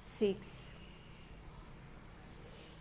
6।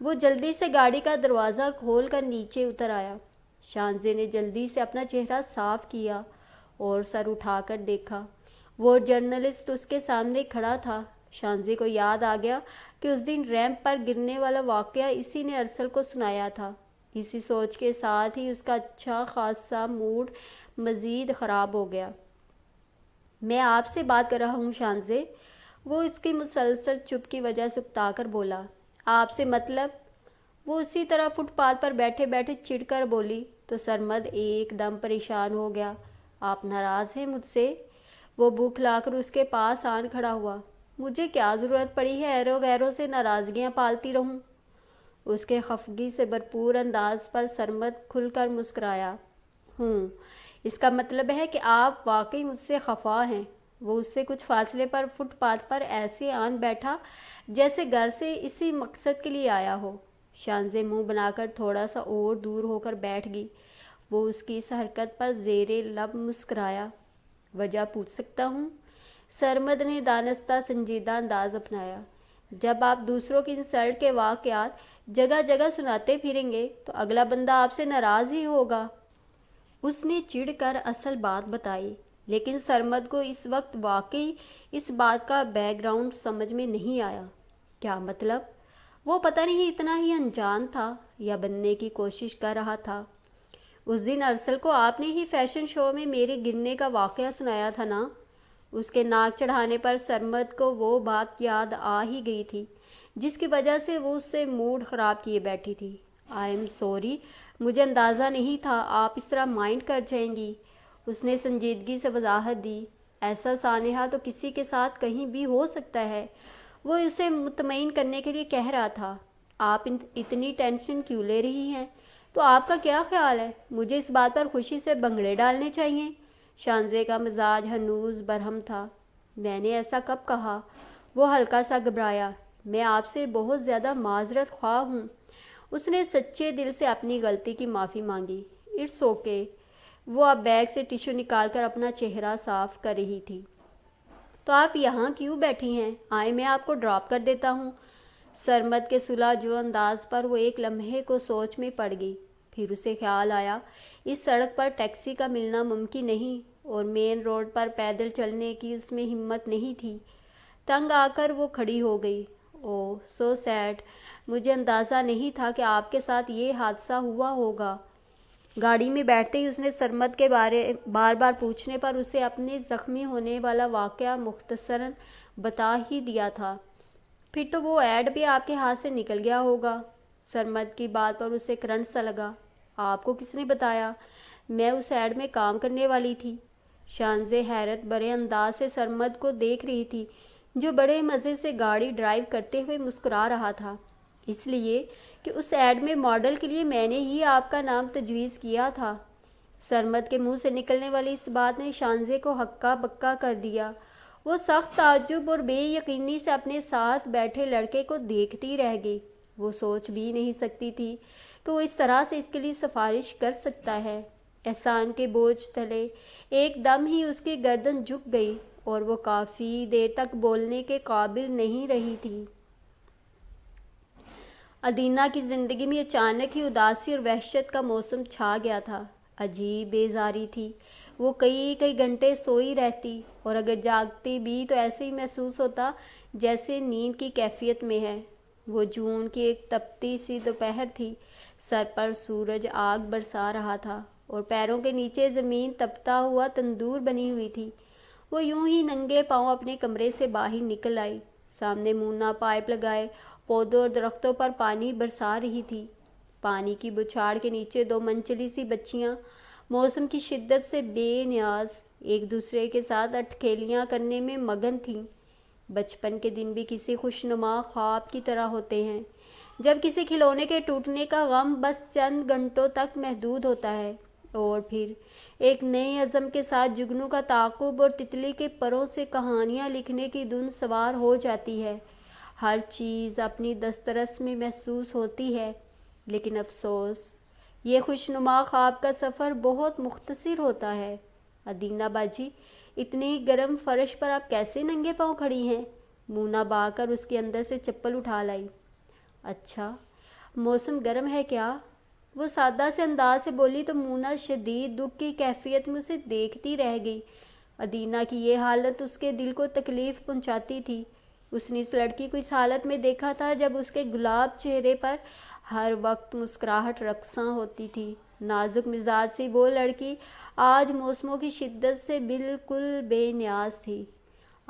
وہ جلدی سے گاڑی کا دروازہ کھول کر نیچے اتر آیا۔ شانزے نے جلدی سے اپنا چہرہ صاف کیا اور سر اٹھا کر دیکھا۔ وہ جرنلسٹ اس کے سامنے کھڑا تھا۔ شانزے کو یاد آ گیا کہ اس دن ریمپ پر گرنے والا واقعہ اسی نے ارسل کو سنایا تھا۔ اسی سوچ کے ساتھ ہی اس کا اچھا خاصا موڈ مزید خراب ہو گیا۔ میں آپ سے بات کر رہا ہوں شانزے، وہ اس کی مسلسل چپ کی وجہ سے اکتا کر بولا۔ آپ سے مطلب؟ وہ اسی طرح فٹ پاتھ پر بیٹھے بیٹھے چڑ کر بولی تو سرمد ایک دم پریشان ہو گیا۔ آپ ناراض ہیں مجھ سے؟ وہ بوکھلا کر اس کے پاس آن کھڑا ہوا۔ مجھے کیا ضرورت پڑی ہے ایرو غیروں سے ناراضگیاں پالتی رہوں؟ اس کے خفگی سے بھرپور انداز پر سرمد کھل کر مسکرایا۔ اس کا مطلب ہے کہ آپ واقعی مجھ سے خفا ہیں۔ وہ اس سے کچھ فاصلے پر فٹ پاتھ پر ایسے آن بیٹھا جیسے گھر سے اسی مقصد کے لیے آیا ہو۔ شانزے منہ بنا کر تھوڑا سا اور دور ہو کر بیٹھ گئی۔ وہ اس کی اس حرکت پر زیر لب مسکرایا۔ وجہ پوچھ سکتا ہوں؟ سرمد نے دانستہ سنجیدہ انداز اپنایا۔ جب آپ دوسروں کی انسلٹ کے واقعات جگہ جگہ سناتے پھریں گے تو اگلا بندہ آپ سے ناراض ہی ہوگا۔ اس نے چڑ کر اصل بات بتائی، لیکن سرمد کو اس وقت واقعی اس بات کا بیک گراؤنڈ سمجھ میں نہیں آیا۔ کیا مطلب؟ وہ پتہ نہیں اتنا ہی انجان تھا یا بننے کی کوشش کر رہا تھا۔ اس دن ارسل کو آپ نے ہی فیشن شو میں میرے گرنے کا واقعہ سنایا تھا نا؟ اس کے ناک چڑھانے پر سرمد کو وہ بات یاد آ ہی گئی تھی جس کی وجہ سے وہ اس سے موڈ خراب کیے بیٹھی تھی۔ آئی ایم سوری، مجھے اندازہ نہیں تھا آپ اس طرح مائنڈ کر جائیں گی۔ اس نے سنجیدگی سے وضاحت دی۔ ایسا سانحہ تو کسی کے ساتھ کہیں بھی ہو سکتا ہے۔ وہ اسے مطمئن کرنے کے لیے کہہ رہا تھا۔ آپ اتنی ٹینشن کیوں لے رہی ہیں؟ تو آپ کا کیا خیال ہے؟ مجھے اس بات پر خوشی سے بھنگڑے ڈالنے چاہیے؟ شانزے کا مزاج ہنوز برہم تھا۔ میں نے ایسا کب کہا؟ وہ ہلکا سا گھبرایا۔ میں آپ سے بہت زیادہ معذرت خواہ ہوں۔ اس نے سچے دل سے اپنی غلطی کی معافی مانگی۔ It's okay. وہ اب بیگ سے ٹیشو نکال کر اپنا چہرہ صاف کر رہی تھی۔ تو آپ یہاں کیوں بیٹھی ہیں؟ آئیں میں آپ کو ڈراپ کر دیتا ہوں۔ سرمد کے صلح جو انداز پر وہ ایک لمحے کو سوچ میں پڑ گئی۔ پھر اسے خیال آیا اس سڑک پر ٹیکسی کا ملنا ممکن نہیں اور مین روڈ پر پیدل چلنے کی اس میں ہمت نہیں تھی۔ تنگ آ کر وہ کھڑی ہو گئی۔ اوہ سو سیڈ، مجھے اندازہ نہیں تھا کہ آپ کے ساتھ یہ حادثہ ہوا ہوگا۔ گاڑی میں بیٹھتے ہی اس نے سرمد کے بارے بار بار پوچھنے پر اسے اپنے زخمی ہونے والا واقعہ مختصراً بتا ہی دیا تھا۔ پھر تو وہ ایڈ بھی آپ کے ہاتھ سے نکل گیا ہوگا۔ سرمد کی بات پر اسے کرنٹ سا لگا۔ آپ کو کس نے بتایا؟ میں اس ایڈ میں کام کرنے والی تھی۔ شانزے حیرت بھرے انداز سے سرمد کو دیکھ رہی تھی جو بڑے مزے سے گاڑی ڈرائیو کرتے ہوئے مسکرا رہا تھا۔ اس لیے کہ اس ایڈ میں ماڈل کے لیے میں نے ہی آپ کا نام تجویز کیا تھا۔ سرمد کے منہ سے نکلنے والی اس بات نے شانزے کو ہکا بکا کر دیا۔ وہ سخت تعجب اور بے یقینی سے اپنے ساتھ بیٹھے لڑکے کو دیکھتی رہ گئی۔ وہ سوچ بھی نہیں سکتی تھی کہ وہ اس طرح سے اس کے لیے سفارش کر سکتا ہے۔ احسان کے بوجھ تلے ایک دم ہی اس کی گردن جھک گئی اور وہ کافی دیر تک بولنے کے قابل نہیں رہی تھی۔ ادینا کی زندگی میں اچانک ہی اداسی اور وحشت کا موسم چھا گیا تھا۔ عجیب بیزاری تھی۔ وہ کئی گھنٹے سوئی رہتی اور اگر جاگتی بھی تو ایسے ہی محسوس ہوتا جیسے نیند کی کیفیت میں ہے۔ وہ جون کی ایک تپتی سی دوپہر تھی۔ سر پر سورج آگ برسا رہا تھا اور پیروں کے نیچے زمین تپتا ہوا تندور بنی ہوئی تھی۔ وہ یوں ہی ننگے پاؤں اپنے کمرے سے باہر نکل آئی۔ سامنے مونا پائپ لگائے پودوں اور درختوں پر پانی برسا رہی تھی۔ پانی کی بچھاڑ کے نیچے دو منچلی سی بچیاں موسم کی شدت سے بے نیاز ایک دوسرے کے ساتھ اٹکھیلیاں کرنے میں مگن تھیں۔ بچپن کے دن بھی کسی خوشنما خواب کی طرح ہوتے ہیں جب کسی کھلونے کے ٹوٹنے کا غم بس چند گھنٹوں تک محدود ہوتا ہے اور پھر ایک نئے عزم کے ساتھ جگنو کا تعاقب اور تتلی کے پروں سے کہانیاں لکھنے کی دھن سوار ہو جاتی ہے۔ ہر چیز اپنی دسترس میں محسوس ہوتی ہے، لیکن افسوس یہ خوشنما خواب کا سفر بہت مختصر ہوتا ہے۔ ادینا باجی، اتنی گرم فرش پر آپ کیسے ننگے پاؤں کھڑی ہیں؟ مونا با کر اس کے اندر سے چپل اٹھا لائی۔ اچھا، موسم گرم ہے کیا؟ وہ سادہ سے انداز سے بولی تو مونا شدید دکھ کی کیفیت میں اسے دیکھتی رہ گئی۔ ادینہ کی یہ حالت اس کے دل کو تکلیف پہنچاتی تھی۔ اس نے اس لڑکی کو اس حالت میں دیکھا تھا جب اس کے گلاب چہرے پر ہر وقت مسکراہٹ رقصاں ہوتی تھی۔ نازک مزاج سے وہ لڑکی آج موسموں کی شدت سے بالکل بے نیاز تھی۔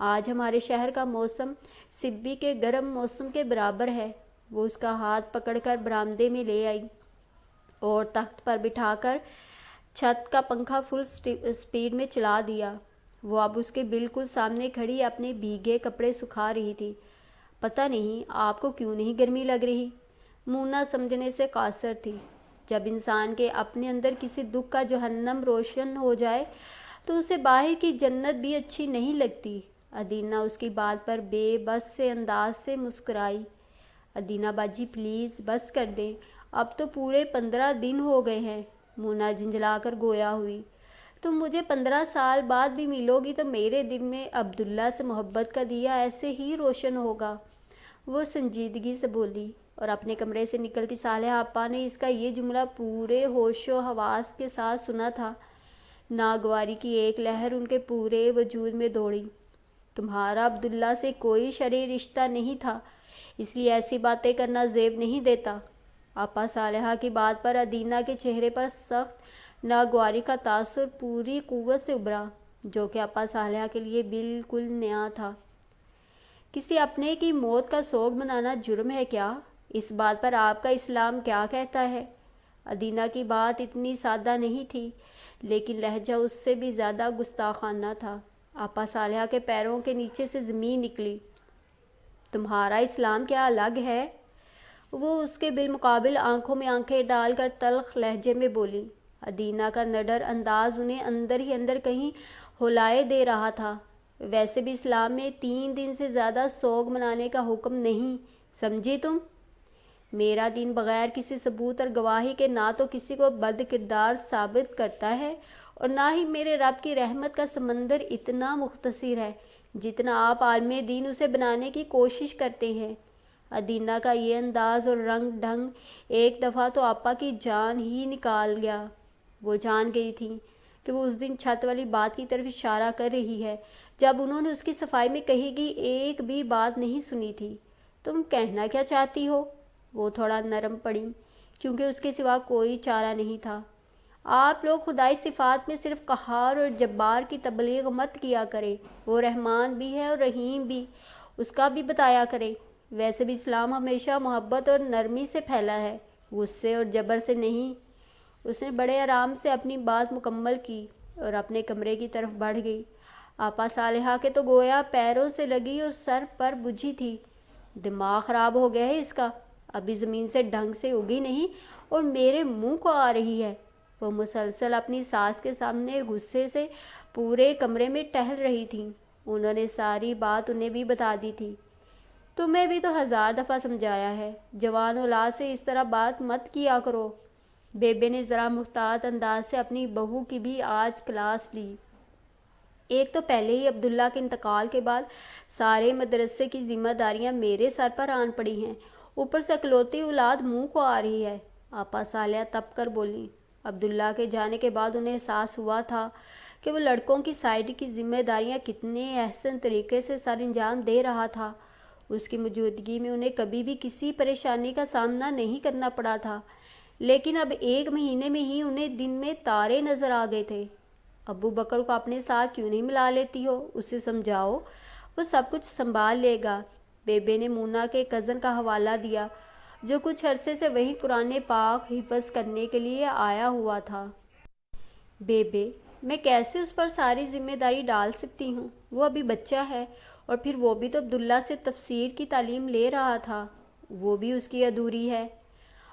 آج ہمارے شہر کا موسم سبی کے گرم موسم کے برابر ہے۔ وہ اس کا ہاتھ پکڑ کر برآمدے میں لے آئی اور تخت پر بٹھا کر چھت کا پنکھا فل سپیڈ میں چلا دیا۔ وہ اب اس کے بالکل سامنے کھڑی اپنے بھیگے کپڑے سکھا رہی تھی۔ پتہ نہیں آپ کو کیوں نہیں گرمی لگ رہی؟ مونا سمجھنے سے قاصر تھی۔ جب انسان کے اپنے اندر کسی دکھ کا جہنم روشن ہو جائے تو اسے باہر کی جنت بھی اچھی نہیں لگتی۔ ادینہ اس کی بات پر بے بس سے انداز سے مسکرائی۔ ادینہ باجی پلیز بس کر دیں، اب تو پورے 15 دن ہو گئے ہیں۔ مونا جھنجھلا کر گویا ہوئی۔ تم مجھے 15 سال بعد بھی ملو گی تو میرے دل میں عبداللہ سے محبت کا دیا ایسے ہی روشن ہوگا، وہ سنجیدگی سے بولی۔ اور اپنے کمرے سے نکلتی صالحہ آپا نے اس کا یہ جملہ پورے ہوش و حواس کے ساتھ سنا تھا۔ ناگواری کی ایک لہر ان کے پورے وجود میں دوڑی۔ تمہارا عبداللہ سے کوئی شرعی رشتہ نہیں تھا، اس لیے ایسی باتیں کرنا زیب نہیں دیتا۔ آپا صالحہ کی بات پر ادینہ کے چہرے پر سخت ناگواری کا تاثر پوری قوت سے ابھرا، جو کہ آپا صالحہ کے لیے بالکل نیا تھا۔ کسی اپنے کی موت کا سوگ منانا جرم ہے کیا؟ اس بات پر آپ کا اسلام کیا کہتا ہے؟ ادینہ کی بات اتنی سادہ نہیں تھی، لیکن لہجہ اس سے بھی زیادہ گستاخانہ تھا۔ آپا صالحہ کے پیروں کے نیچے سے زمین نکلی۔ تمہارا اسلام کیا الگ ہے؟ وہ اس کے بالمقابل آنکھوں میں آنکھیں ڈال کر تلخ لہجے میں بولی۔ ادینہ کا نڈر انداز انہیں اندر ہی اندر کہیں ہلائے دے رہا تھا۔ ویسے بھی اسلام میں 3 دن سے زیادہ سوگ منانے کا حکم نہیں، سمجھی تم؟ میرا دین بغیر کسی ثبوت اور گواہی کے نہ تو کسی کو بد کردار ثابت کرتا ہے اور نہ ہی میرے رب کی رحمت کا سمندر اتنا مختصر ہے جتنا آپ عالم دین اسے بنانے کی کوشش کرتے ہیں۔ ادینہ کا یہ انداز اور رنگ ڈھنگ ایک دفعہ تو آپا کی جان ہی نکال گیا۔ وہ جان گئی تھی کہ وہ اس دن چھت والی بات کی طرف اشارہ کر رہی ہے جب انہوں نے اس کی صفائی میں کہی گئی ایک بھی بات نہیں سنی تھی۔ تم کہنا کیا چاہتی ہو؟ وہ تھوڑا نرم پڑی کیونکہ اس کے سوا کوئی چارہ نہیں تھا۔ آپ لوگ خدائی صفات میں صرف قہار اور جبار کی تبلیغ مت کیا کریں، وہ رحمان بھی ہے اور رحیم بھی، اس کا بھی بتایا کریں۔ ویسے بھی اسلام ہمیشہ محبت اور نرمی سے پھیلا ہے، غصے اور جبر سے نہیں۔ اس نے بڑے آرام سے اپنی بات مکمل کی اور اپنے کمرے کی طرف بڑھ گئی۔ آپا صالحہ کے تو گویا پیروں سے لگی اور سر پر بجھی تھی۔ دماغ خراب ہو گیا ہے اس کا، ابھی زمین سے ڈھنگ سے اگی نہیں اور میرے منہ کو آ رہی ہے۔ وہ مسلسل اپنی ساس کے سامنے غصے سے پورے کمرے میں ٹہل رہی تھیں۔ انہوں نے ساری بات انہیں بھی بتا دی تھی۔ تمہیں بھی تو 1000 دفعہ سمجھایا ہے، جوان اولاد سے اس طرح بات مت کیا کرو۔ بیبے نے ذرا محتاط انداز سے اپنی بہو کی بھی آج کلاس لی۔ ایک تو پہلے ہی عبداللہ کے انتقال کے بعد سارے مدرسے کی ذمہ داریاں میرے سر پر آن پڑی ہیں، اوپر سے اکلوتی اولاد منہ کو آ رہی ہے۔ آپا صالحہ تپ کر بولی۔ عبداللہ کے جانے کے بعد انہیں احساس ہوا تھا کہ وہ لڑکوں کی سائڈ کی ذمہ داریاں کتنے احسن طریقے سے سر انجام دے رہا تھا۔ اس کی موجودگی میں انہیں کبھی بھی کسی پریشانی کا سامنا نہیں کرنا پڑا تھا، لیکن اب 1 مہینے میں ہی انہیں دن میں تارے نظر آ گئے تھے۔ ابو بکر کو اپنے ساتھ کیوں نہیں ملا لیتی ہو؟ اسے سمجھاؤ، وہ سب کچھ سنبھال لے گا۔ بیبے نے مونا کے کزن کا حوالہ دیا جو کچھ عرصے سے وہیں قرآن پاک حفظ کرنے کے لیے آیا ہوا تھا۔ بیبے، میں کیسے اس پر ساری ذمہ داری ڈال سکتی ہوں؟ وہ ابھی بچہ ہے، اور پھر وہ بھی تو عبداللہ سے تفسیر کی تعلیم لے رہا تھا، وہ بھی اس کی ادھوری ہے۔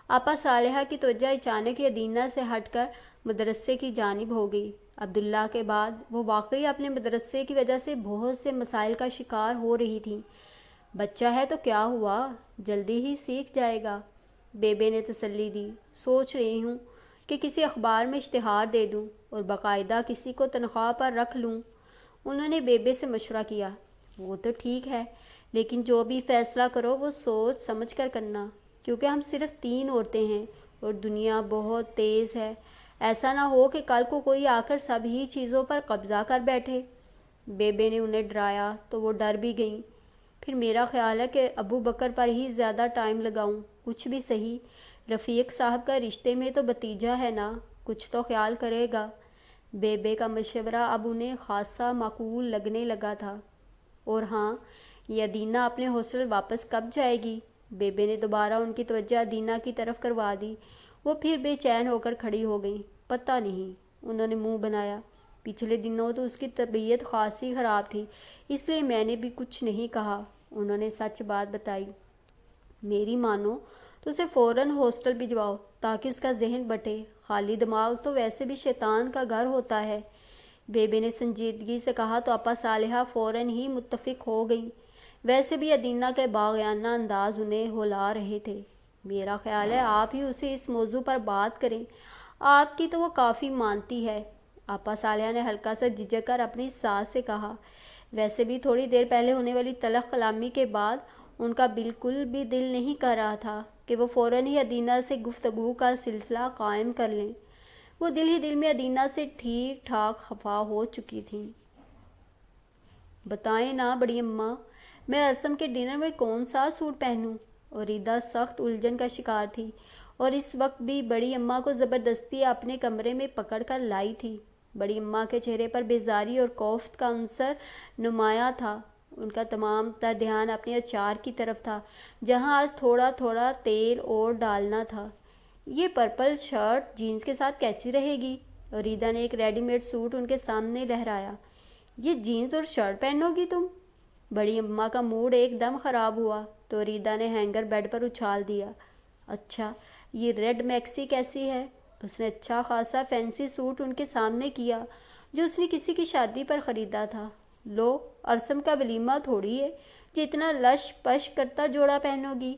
آپا صالحہ کی توجہ اچانک ہی ادینہ سے ہٹ کر مدرسے کی جانب ہو گئی۔ عبداللہ کے بعد وہ واقعی اپنے مدرسے کی وجہ سے بہت سے مسائل کا شکار ہو رہی تھی۔ بچہ ہے تو کیا ہوا، جلدی ہی سیکھ جائے گا، بیبے نے تسلی دی۔ سوچ رہی ہوں کہ کسی اخبار میں اشتہار دے دوں اور باقاعدہ کسی کو تنخواہ پر رکھ لوں۔ انہوں نے بیبے سے مشورہ کیا۔ وہ تو ٹھیک ہے، لیکن جو بھی فیصلہ کرو وہ سوچ سمجھ کر کرنا۔ کیونکہ ہم صرف 3 عورتیں ہیں اور دنیا بہت تیز ہے. ایسا نہ ہو کہ کل کو کوئی آ کر سب ہی چیزوں پر قبضہ کر بیٹھے. بیبے نے انہیں ڈرایا تو وہ ڈر بھی گئیں. پھر میرا خیال ہے کہ ابو بکر پر ہی زیادہ ٹائم لگاؤں. کچھ بھی صحیح، رفیق صاحب کا رشتے میں تو بھتیجا ہے نا، کچھ تو خیال کرے گا. بیبے کا مشورہ اب انہیں خاصا معقول لگنے لگا تھا. اور ہاں، یہ ادینہ اپنے ہاسٹل واپس کب جائے گی؟ بیبے نے دوبارہ ان کی توجہ ادینہ کی طرف کروا دی. وہ پھر بے چین ہو کر کھڑی ہو گئیں. پتہ نہیں، انہوں نے منہ بنایا. پچھلے دنوں تو اس کی طبیعت خاصی خراب تھی، اس لیے میں نے بھی کچھ نہیں کہا. انہوں نے سچ بات بتائی. میری مانو تو اسے فوراً ہاسٹل بھجواؤ تاکہ اس کا ذہن بٹے. خالی دماغ تو ویسے بھی شیطان کا گھر ہوتا ہے. بیبے نے سنجیدگی سے کہا تو اپا صالحہ فوراً ہی متفق ہو گئیں. ویسے بھی ادینہ کے باغیانہ انداز انہیں ہلا رہے تھے. میرا خیال ہے آپ ہی اسے اس موضوع پر بات کریں. آپ کی تو وہ کافی مانتی ہے. آپا صالحہ نے ہلکا سا جھجک کر اپنی ساس سے کہا. ویسے بھی تھوڑی دیر پہلے ہونے والی تلخ کلامی کے بعد ان کا بالکل بھی دل نہیں کر رہا تھا کہ وہ فوراً ہی ادینہ سے گفتگو کا سلسلہ قائم کر لیں. وہ دل ہی دل میں ادینہ سے ٹھیک ٹھاک خفا ہو چکی تھیں. بتائیں نا بڑی اماں، میں ارسم کے ڈنر میں کون سا سوٹ پہنوں؟ اریدہ سخت الجھن کا شکار تھی اور اس وقت بھی بڑی اماں کو زبردستی اپنے کمرے میں پکڑ کر لائی تھی. بڑی اماں کے چہرے پر بیزاری اور کوفت کا عنصر نمایاں تھا. ان کا تمام تر دھیان اپنے اچار کی طرف تھا جہاں آج تھوڑا تھوڑا تیل اور ڈالنا تھا. یہ پرپل شرٹ جینس کے ساتھ کیسی رہے گی؟ اریدہ نے ایک ریڈی میڈ سوٹ ان کے سامنے لہرایا. یہ جینس اور شرٹ پہنو گی تم؟ بڑی اماں کا موڈ ایک دم خراب ہوا تو اریدہ نے ہینگر بیڈ پر اچھال دیا. اچھا، یہ ریڈ میکسی کیسی ہے؟ اس نے اچھا خاصا فینسی سوٹ ان کے سامنے کیا جو اس نے کسی کی شادی پر خریدا تھا. لو، ارسم کا ولیمہ تھوڑی ہے جو اتنا لش پش کرتا جوڑا پہنو گی.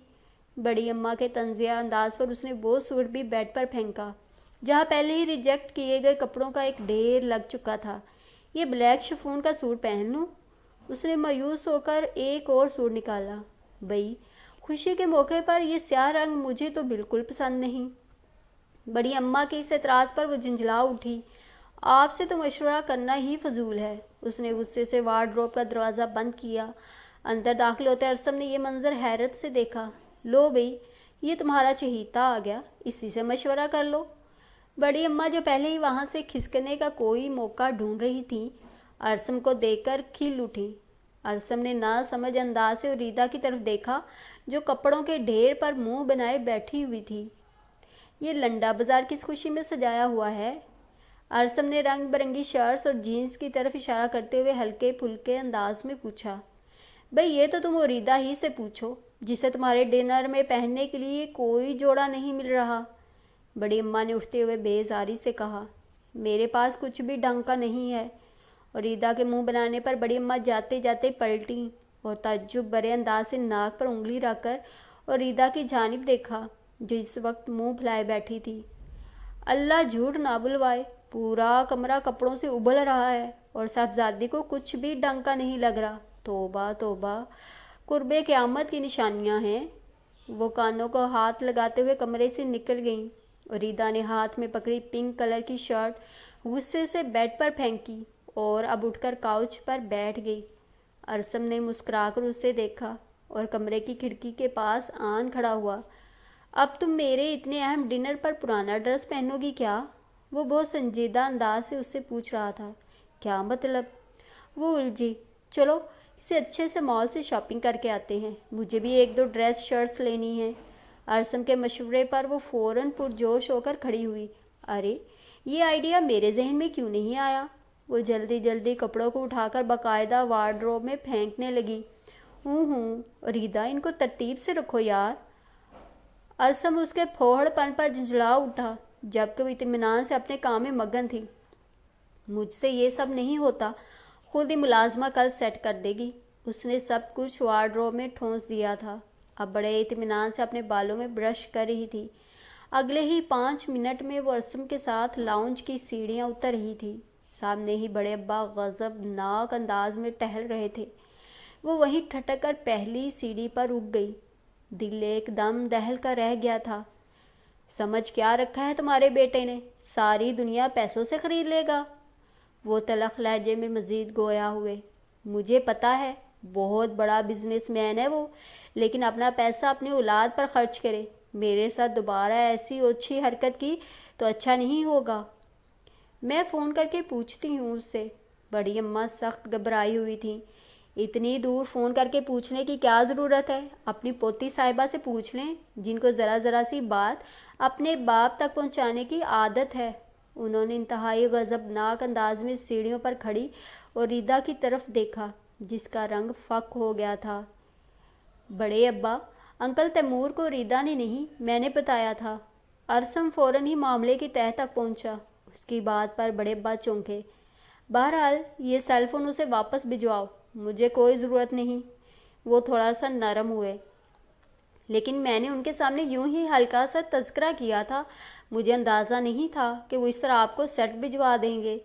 بڑی اماں کے طنزیہ انداز پر اس نے وہ سوٹ بھی بیڈ پر پھینکا جہاں پہلے ہی ریجیکٹ کیے گئے کپڑوں کا ایک ڈھیر لگ چکا تھا. یہ بلیک شفون کا سوٹ پہن لوں؟ اس نے مایوس ہو کر ایک اور سوٹ نکالا. بھئی، خوشی کے موقع پر یہ سیاہ رنگ مجھے تو بالکل پسند نہیں. بڑی اماں کے اس اعتراض پر وہ جھنجھلا اٹھی. آپ سے تو مشورہ کرنا ہی فضول ہے. اس نے غصے سے وارڈروب کا دروازہ بند کیا. اندر داخل ہوتے ارسم نے یہ منظر حیرت سے دیکھا. لو بھئی، یہ تمہارا چہیتا آ گیا، اسی سے مشورہ کر لو. بڑی اماں جو پہلے ہی وہاں سے کھسکنے کا کوئی موقع ڈھونڈ رہی تھیں، ارسم کو دیکھ کر کھل اٹھیں. ارسم نے نا سمجھ انداز سے اریدہ کی طرف دیکھا جو کپڑوں کے ڈھیر پر منہ بنائے بیٹھی ہوئی تھی. یہ لنڈا بازار کس خوشی میں سجایا ہوا ہے؟ ارسم نے رنگ برنگی شرٹس اور جینس کی طرف اشارہ کرتے ہوئے ہلکے پھلکے انداز میں پوچھا. بھئی، یہ تو تم اریدہ ہی سے پوچھو جسے تمہارے ڈنر میں پہننے کے لیے کوئی جوڑا نہیں مل رہا. بڑی اماں نے اٹھتے ہوئے بیزاری سے کہا. میرے پاس کچھ بھی ڈھنگ کا نہیں ہے. اریدہ کے منہ بنانے پر بڑی اماں جاتے جاتے پلٹیں اور تعجب برے انداز سے ناک پر انگلی رکھ کر اریدہ کی جانب دیکھا جو اس وقت منہ پھلائے بیٹھی تھی. اللہ جھوٹ نہ بلوائے، پورا کمرہ کپڑوں سے ابل رہا ہے اور صاحبزادی کو کچھ بھی ڈھنگ کا نہیں لگ رہا. توبہ توبہ، قرب قیامت کی نشانیاں ہیں. وہ کانوں کو ہاتھ لگاتے ہوئے کمرے سے نکل گئیں. اریدہ نے ہاتھ میں پکڑی پنک کلر کی شرٹ غصے سے بیڈ پر پھینکی اور اب اٹھ کر کاؤچ پر بیٹھ گئی. ارسم نے مسکرا کر اسے دیکھا اور کمرے کی کھڑکی کے پاس آن کھڑا ہوا. اب تم میرے اتنے اہم ڈنر پر پرانا ڈریس پہنو گی کیا؟ وہ بہت سنجیدہ انداز سے اس سے پوچھ رہا تھا. کیا مطلب؟ وہ الجھی. چلو اسے اچھے سے مال سے شاپنگ کر کے آتے ہیں، مجھے بھی 1-2 ڈریس شرٹس لینی ہیں. ارسم کے مشورے پر وہ فوراً پرجوش ہو کر کھڑی ہوئی. ارے، یہ آئیڈیا میرے ذہن میں کیوں نہیں آیا؟ وہ جلدی جلدی کپڑوں کو اٹھا کر باقاعدہ وارڈروب میں پھینکنے لگی. اریدہ، ان کو ترتیب سے رکھو یار. ارسم اس کے پھوہڑ پن پر جھنجھلا اٹھا جبکہ وہ اطمینان سے اپنے کام میں مگن تھی. مجھ سے یہ سب نہیں ہوتا، خود ہی ملازمہ کل سیٹ کر دے گی. اس نے سب کچھ وارڈروب میں ٹھونس دیا تھا. اب بڑے اطمینان سے اپنے بالوں میں برش کر رہی تھی. اگلے ہی 5 منٹ میں وہ ارسم کے ساتھ لاؤنج کی سیڑھیاں اتر رہی تھی. سامنے ہی بڑے ابا غضبناک انداز میں ٹہل رہے تھے. وہ وہیں ٹھٹک کر پہلی سیڑھی پر رک گئی. دل ایک دم دہل کر رہ گیا تھا۔ سمجھ کیا رکھا ہے تمہارے بیٹے نے؟ ساری دنیا پیسوں سے خرید لے گا؟ وہ تلخ لہجے میں مزید گویا ہوئے۔ مجھے پتہ ہے بہت بڑا بزنس مین ہے وہ، لیکن اپنا پیسہ اپنی اولاد پر خرچ کرے۔ میرے ساتھ دوبارہ ایسی اوچھی حرکت کی تو اچھا نہیں ہوگا۔ میں فون کر کے پوچھتی ہوں اس سے۔ بڑی اماں سخت گھبرائی ہوئی تھیں۔ اتنی دور فون کر کے پوچھنے کی کیا ضرورت ہے؟ اپنی پوتی صاحبہ سے پوچھ لیں، جن کو ذرا ذرا سی بات اپنے باپ تک پہنچانے کی عادت ہے۔ انہوں نے انتہائی غضبناک انداز میں سیڑھیوں پر کھڑی اوریدا کی طرف دیکھا، جس کا رنگ فک ہو گیا تھا۔ بڑے ابا، انکل تیمور کو اوریدا نے نہیں، میں نے بتایا تھا۔ ارسم فوراً ہی معاملے کی تہہ تک پہنچا۔ اس کی بات پر بڑے ابا چونکے۔ بہرحال یہ سیل فون اسے واپس بھجواؤ، مجھے کوئی ضرورت نہیں۔ وہ تھوڑا سا نرم ہوئے۔ لیکن میں نے ان کے سامنے یوں ہی ہلکا سا تذکرہ کیا تھا، مجھے اندازہ نہیں تھا کہ وہ اس طرح آپ کو سیٹ بھجوا دیں گے۔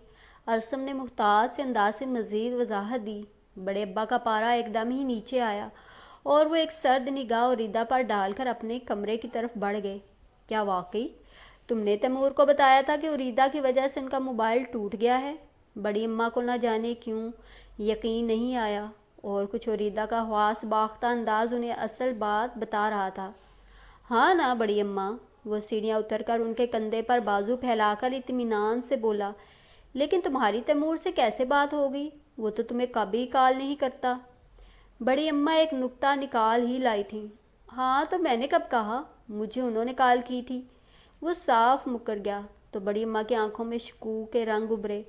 ارسم نے محتاط سے انداز سے مزید وضاحت دی۔ بڑے ابا کا پارا ایک دم ہی نیچے آیا اور وہ ایک سرد نگاہ اوریدا پر ڈال کر اپنے کمرے کی طرف بڑھ گئے۔ کیا واقعی تم نے تیمور کو بتایا تھا کہ اوریدا کی وجہ سے ان کا موبائل ٹوٹ گیا ہے؟ بڑی اماں کو نہ جانے کیوں یقین نہیں آیا، اور کچھ اوریدا کا حواس باختہ انداز انہیں اصل بات بتا رہا تھا۔ ہاں نا بڑی اماں؟ وہ سیڑھیاں اتر کر ان کے کندھے پر بازو پھیلا کر اطمینان سے بولا۔ لیکن تمہاری تیمور سے کیسے بات ہوگی؟ وہ تو تمہیں کبھی کال نہیں کرتا۔ بڑی اماں ایک نکتہ نکال ہی لائی تھیں۔ ہاں تو میں نے کب کہا؟ مجھے انہوں نے کال کی تھی۔ وہ صاف مکر گیا تو بڑی اماں کی آنکھوں میں شکوک کے رنگ ابھرے۔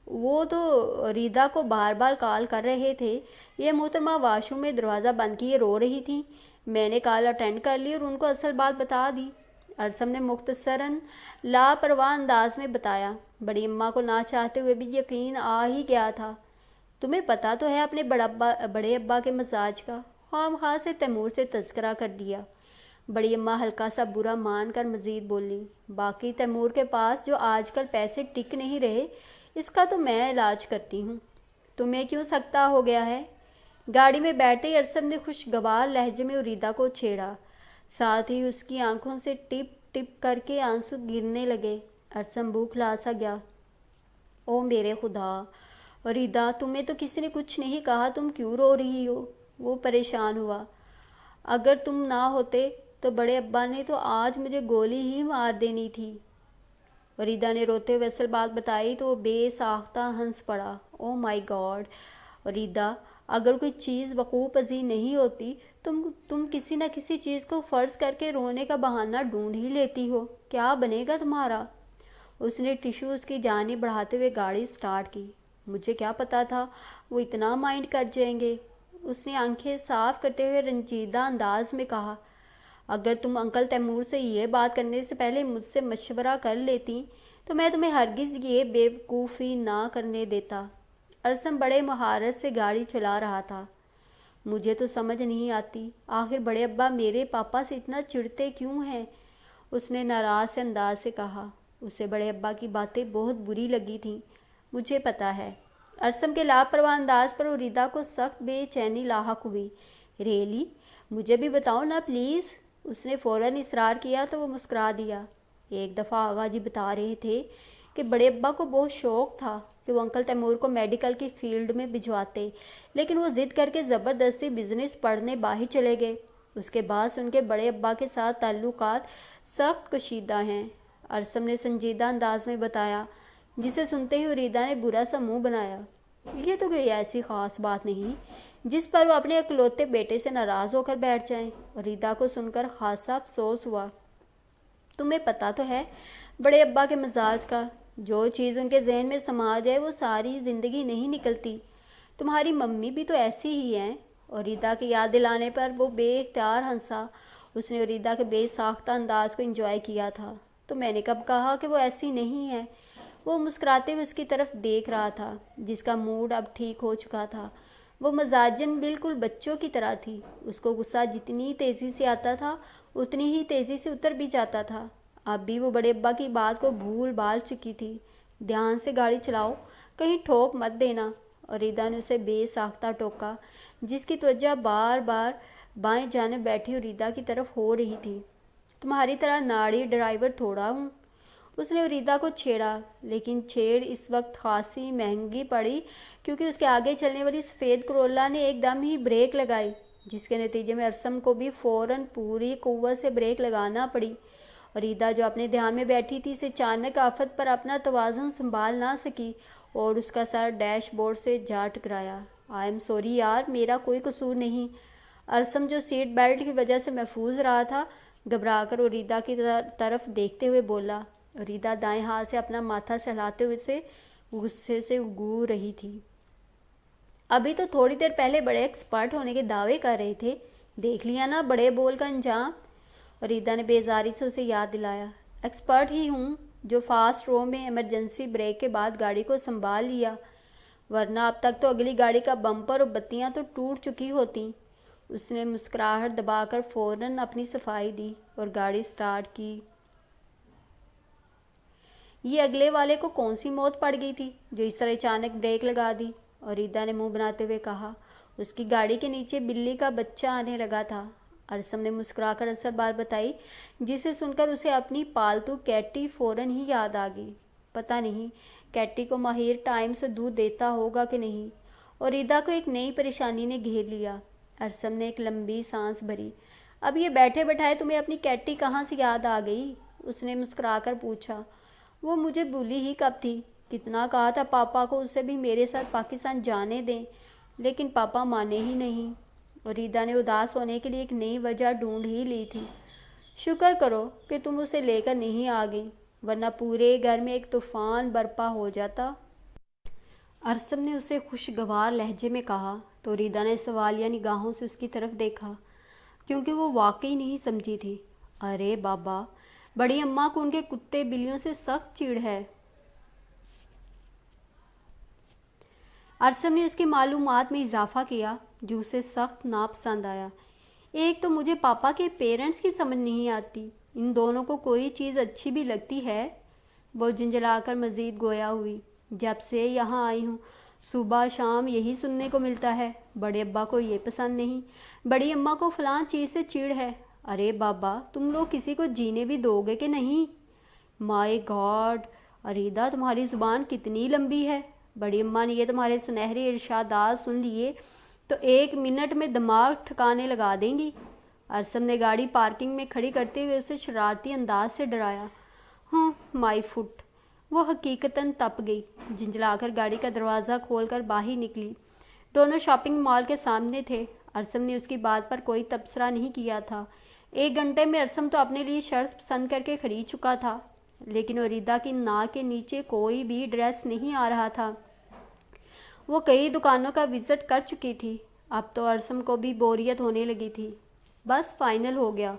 وہ تو اوریدا کو بار بار کال کر رہے تھے۔ یہ محترمہ واش روم میں دروازہ بند کیے رو رہی تھیں۔ میں نے کال اٹینڈ کر لی اور ان کو اصل بات بتا دی۔ ارسم نے مختصراً لاپرواہ انداز میں بتایا۔ بڑی اماں کو نہ چاہتے ہوئے بھی یقین آ ہی گیا تھا۔ تمہیں پتہ تو ہے اپنے بڑے ابا کے مزاج کا، خواہ سے تیمور سے تذکرہ کر دیا۔ بڑی اماں ہلکا سا برا مان کر مزید بولی۔ باقی تیمور کے پاس جو آج کل پیسے ٹک نہیں رہے، اس کا تو میں علاج کرتی ہوں۔ تمہیں کیوں سکتہ ہو گیا ہے؟ گاڑی میں بیٹھتے ہی ارسم نے خوشگوار لہجے میں اوریدا کو چھیڑا، ساتھ ہی اس کی آنکھوں سے ٹپ ٹپ کر کے آنسو گرنے لگے۔ ارسم بوکھلا سا گیا۔ او میرے خدا! اوریدا، تمہیں تو کسی نے کچھ نہیں کہا، تم کیوں رو رہی ہو؟ وہ پریشان ہوا۔ اگر تم نہ ہوتے تو بڑے ابا نے تو آج مجھے گولی ہی مار دینی تھی۔ اوریدا نے روتے ہوئے اصل بات بتائی تو وہ بے ساختہ ہنس پڑا۔ او مائی گاڈ! اوریدا، اگر کوئی چیز وقوع پذیر نہیں ہوتی تم کسی نہ کسی چیز کو فرض کر کے رونے کا بہانہ ڈھونڈ ہی لیتی ہو۔ کیا بنے گا تمہارا؟ اس نے ٹشو اس کی جانب بڑھاتے ہوئے گاڑی سٹارٹ کی۔ مجھے کیا پتا تھا وہ اتنا مائنڈ کر جائیں گے۔ اس نے آنکھیں صاف کرتے ہوئے رنجیدہ انداز میں کہا، اگر تم انکل تیمور سے یہ بات کرنے سے پہلے مجھ سے مشورہ کر لیتی تو میں تمہیں ہرگز یہ بے وقوفی نہ کرنے دیتا۔ ارسم بڑے مہارت سے گاڑی چلا رہا تھا۔ مجھے تو سمجھ نہیں آتی آخر بڑے ابا میرے پاپا سے اتنا چڑھتے کیوں ہیں؟ اس نے ناراض سے انداز سے کہا۔ اسے بڑے ابا کی باتیں بہت بری لگی تھیں۔ مجھے پتہ ہے۔ ارسم کے لاپرواہ انداز پر اوریدا کو سخت بے چینی لاحق ہوئی۔ ریئلی؟ مجھے بھی بتاؤ نا پلیز۔ اس نے فوراً اصرار کیا تو وہ مسکرا دیا۔ ایک دفعہ آغا جی بتا رہے تھے کہ بڑے ابا کو بہت شوق تھا کہ وہ انکل تیمور کو میڈیکل کی فیلڈ میں بھجواتے، لیکن وہ ضد کر کے زبردستی بزنس پڑھنے باہر چلے گئے۔ اس کے بعد سے ان کے بڑے ابا کے ساتھ تعلقات سخت کشیدہ ہیں۔ ارسم نے سنجیدہ انداز میں بتایا، جسے سنتے ہی اوریدا نے برا سا منہ بنایا۔ یہ تو کوئی ایسی خاص بات نہیں جس پر وہ اپنے اکلوتے بیٹے سے ناراض ہو کر بیٹھ جائیں۔ اوریدا کو سن کر خاصا افسوس ہوا۔ تمہیں پتہ تو ہے بڑے ابا کے مزاج کا، جو چیز ان کے ذہن میں سما جائے وہ ساری زندگی نہیں نکلتی۔ تمہاری ممی بھی تو ایسی ہی ہیں۔ اوریدا کی یاد دلانے پر وہ بے اختیار ہنسا۔ اس نے اوریدا کے بے ساختہ انداز کو انجوائے کیا تھا۔ تو میں نے کب کہا کہ وہ ایسی نہیں ہے؟ وہ مسکراتے ہوئے اس کی طرف دیکھ رہا تھا، جس کا موڈ اب ٹھیک ہو چکا تھا۔ وہ مزاجن بالکل بچوں کی طرح تھی۔ اس کو غصہ جتنی تیزی سے آتا تھا اتنی ہی تیزی سے اتر بھی جاتا تھا۔ اب بھی وہ بڑے ابا کی بات کو بھول بھال چکی تھی۔ دھیان سے گاڑی چلاؤ، کہیں ٹھوک مت دینا۔ اوریدا نے اسے بے ساختہ ٹوکا، جس کی توجہ بار بار بائیں جانب بیٹھی اریدا کی طرف ہو رہی تھی۔ تمہاری طرح ناڑی ڈرائیور تھوڑا ہوں۔ اس نے اریدا کو چھیڑا، لیکن چھیڑ اس وقت خاصی مہنگی پڑی کیونکہ اس کے آگے چلنے والی سفید کرولا نے ایک دم ہی بریک لگائی، جس کے نتیجے میں ارسم کو بھی فوراً پوری قوت سے بریک لگانا پڑی۔ اریدا جو اپنے دھیان میں بیٹھی تھی، اسے اچانک آفت پر اپنا توازن سنبھال نہ سکی اور اس کا سر ڈیش بورڈ سے جا ٹکرایا۔ آئی ایم سوری یار، میرا کوئی قصور نہیں۔ ارسم جو سیٹ بیلٹ کی وجہ سے محفوظ رہا تھا، گھبرا کر اریدا کی طرف دیکھتے ہوئے بولا۔ اریدا دائیں ہاتھ سے اپنا ماتھا سہلاتے ہوئے اسے غصے سے گور رہی تھی۔ ابھی تو تھوڑی دیر پہلے بڑے ایکسپرٹ ہونے کے دعوے کر رہے تھے، دیکھ لیا نا بڑے بول کا انجام۔ اریدا نے بیزاری سے اسے یاد دلایا۔ ایکسپرٹ ہی ہوں جو فاسٹ رو میں ایمرجنسی بریک کے بعد گاڑی کو سنبھال لیا، ورنہ اب تک تو اگلی گاڑی کا بمپر اور بتیاں تو ٹوٹ چکی ہوتیں۔ اس نے مسکراہٹ دبا کر فوراً اپنی صفائی دی اور گاڑی سٹارٹ کی۔ یہ اگلے والے کو کون سی موت پڑ گئی تھی جو اس طرح اچانک بریک لگا دی؟ اریدا نے منہ بناتے ہوئے کہا۔ اس کی گاڑی کے نیچے بلی کا بچہ آنے لگا تھا۔ ارسم نے مسکرا کر اصل بات بتائی، جسے سن کر اسے اپنی پالتو کیٹی فوراً ہی یاد آ گئی۔ پتہ نہیں کیٹی کو ماہر ٹائم سے دودھ دیتا ہوگا کہ نہیں۔ اریدا کو ایک نئی پریشانی نے گھیر لیا۔ ارسم نے ایک لمبی سانس بھری۔ اب یہ بیٹھے بٹھائے تمہیں اپنی کیٹی کہاں سے یاد آ گئی؟ اس نے مسکرا کر پوچھا۔ وہ مجھے بھولی ہی کب تھی، کتنا کہا تھا پاپا کو اسے بھی میرے ساتھ پاکستان جانے دیں، لیکن پاپا مانے ہی نہیں۔ اریدا نے اداس ہونے کے لیے ایک نئی وجہ ڈھونڈ ہی لی تھی۔ شکر کرو کہ تم اسے لے کر نہیں آ گئی، ورنہ پورے گھر میں ایک طوفان برپا ہو جاتا۔ ارسم نے اسے خوشگوار لہجے میں کہا تو اریدا نے سوالیہ نگاہوں سے اس کی طرف دیکھا، کیونکہ وہ واقعی نہیں سمجھی تھی۔ ارے بابا، بڑی اماں کو ان کے کتے بلیوں سے سخت چڑ ہے۔ ارسم نے اس کی معلومات میں اضافہ کیا جو اسے سخت ناپسند آیا۔ ایک تو مجھے پاپا کے پیرنٹس کی سمجھ نہیں آتی، ان دونوں کو کوئی چیز اچھی بھی لگتی ہے؟ وہ جھنجھلا کر مزید گویا ہوئی۔ جب سے یہاں آئی ہوں صبح شام یہی سننے کو ملتا ہے، بڑے ابا کو یہ پسند نہیں، بڑی اماں کو فلاں چیز سے چڑ ہے۔ ارے بابا، تم لوگ کسی کو جینے بھی دو گے کہ نہیں؟ مائی گاڈ اریدا، تمہاری زبان کتنی لمبی ہے۔ بڑی اماں نے یہ تمہارے سنہرے ارشادات سن لیے تو 1 منٹ میں دماغ ٹھکانے لگا دیں گی۔ ارسم نے گاڑی پارکنگ میں کھڑی کرتے ہوئے اسے شرارتی انداز سے ڈرایا۔ مائی فٹ۔ وہ حقیقتاً تپ گئی، جھنجھلا کر گاڑی کا دروازہ کھول کر باہر نکلی۔ دونوں شاپنگ مال کے سامنے تھے۔ ارسم نے اس کی بات پر کوئی تبصرہ نہیں کیا تھا۔ 1 گھنٹے میں ارسم تو اپنے لیے شرٹس پسند کر کے خرید چکا تھا، لیکن اریدا کی ناک کے نیچے کوئی بھی ڈریس نہیں آ رہا تھا۔ وہ کئی دکانوں کا وزٹ کر چکی تھی، اب تو ارسم کو بھی بوریت ہونے لگی تھی۔ بس فائنل ہو گیا۔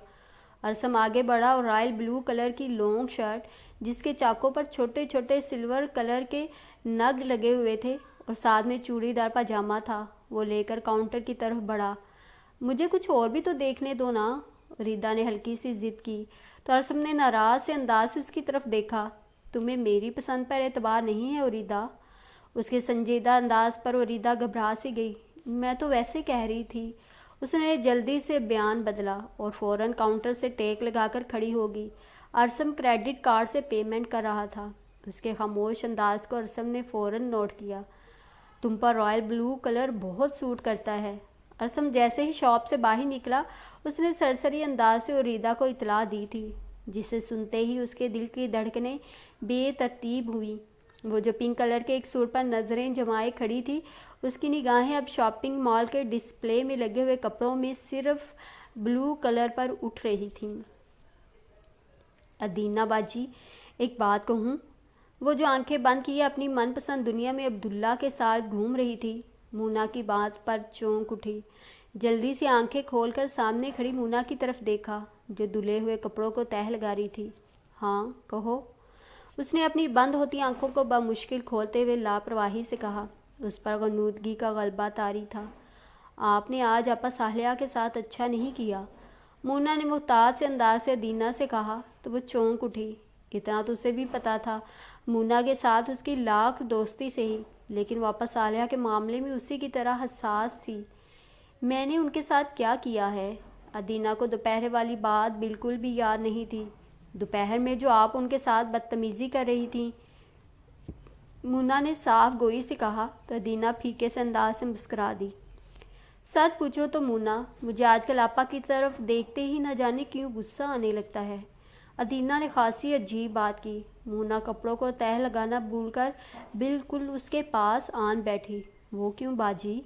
ارسم آگے بڑھا اور رائل بلو کلر کی لانگ شرٹ، جس کے چاقوں پر چھوٹے چھوٹے سلور کلر کے نگ لگے ہوئے تھے، اور ساتھ میں چوڑی دار پاجامہ تھا، وہ لے کر کاؤنٹر کی طرف بڑھا۔ مجھے کچھ اور بھی تو دیکھنے دو نا، اریدا نے ہلکی سی ضد کی تو ارسم نے ناراض سے انداز سے اس کی طرف دیکھا۔ تمہیں میری پسند پر اعتبار نہیں ہے اریدا؟ اس کے سنجیدہ انداز پر اریدا گھبرا سی گئی۔ میں تو ویسے کہہ رہی تھی۔ اس نے جلدی سے بیان بدلا اور فوراً کاؤنٹر سے ٹیک لگا کر کھڑی ہو گئی۔ ارسم کریڈٹ کارڈ سے پیمنٹ کر رہا تھا۔ اس کے خاموش انداز کو ارسم نے فوراً نوٹ کیا۔ تم پر رائل بلو کلر بہت سوٹ کرتا ہے۔ ارسم جیسے ہی شاپ سے باہر نکلا، اس نے سرسری انداز سے اریدا کو اطلاع دی تھی، جسے سنتے ہی اس کے دل کی دھڑکنیں بے ترتیب ہوئیں۔ وہ جو پنک کلر کے ایک سوٹ پر نظریں جمائے کھڑی تھی، اس کی نگاہیں اب شاپنگ مال کے ڈسپلے میں لگے ہوئے کپڑوں میں صرف بلو کلر پر اٹھ رہی تھیں۔ ادینہ باجی، ایک بات کہوں؟ وہ جو آنکھیں بند کیے اپنی من پسند دنیا میں عبداللہ کے ساتھ گھوم رہی تھی، مونا کی بات پر چونک اٹھی۔ جلدی سے آنکھیں کھول کر سامنے کھڑی مونا کی طرف دیکھا، جو دھلے ہوئے کپڑوں کو تہہ لگا رہی تھی۔ ہاں کہو، اس نے اپنی بند ہوتی آنکھوں کو بمشکل کھولتے ہوئے لاپرواہی سے کہا۔ اس پر غنودگی کا غلبہ طاری تھا۔ آپ نے آج آپا صالحہ کے ساتھ اچھا نہیں کیا، مونا نے محتاط سے انداز سے ادینہ سے کہا تو وہ چونک اٹھی۔ اتنا تو اسے بھی پتا تھا، مونا کے ساتھ اس کی لاکھ دوستی سے ہی، لیکن وہ آپا صالحہ کے معاملے میں اسی کی طرح حساس تھی۔ میں نے ان کے ساتھ کیا کیا ہے؟ ادینہ کو دوپہر والی بات بالکل بھی یاد نہیں تھی۔ دوپہر میں جو آپ ان کے ساتھ بدتمیزی کر رہی تھیں، مونا نے صاف گوئی سے کہا تو ادینہ پھیکے سے انداز سے مسکرا دی۔ سچ پوچھو تو مونا، مجھے آج کل آپا کی طرف دیکھتے ہی نہ جانے کیوں غصہ آنے لگتا ہے۔ ادینہ نے خاصی عجیب بات کی۔ مونا کپڑوں کو تہہ لگانا بھول کر بالکل اس کے پاس آن بیٹھی۔ وہ کیوں باجی؟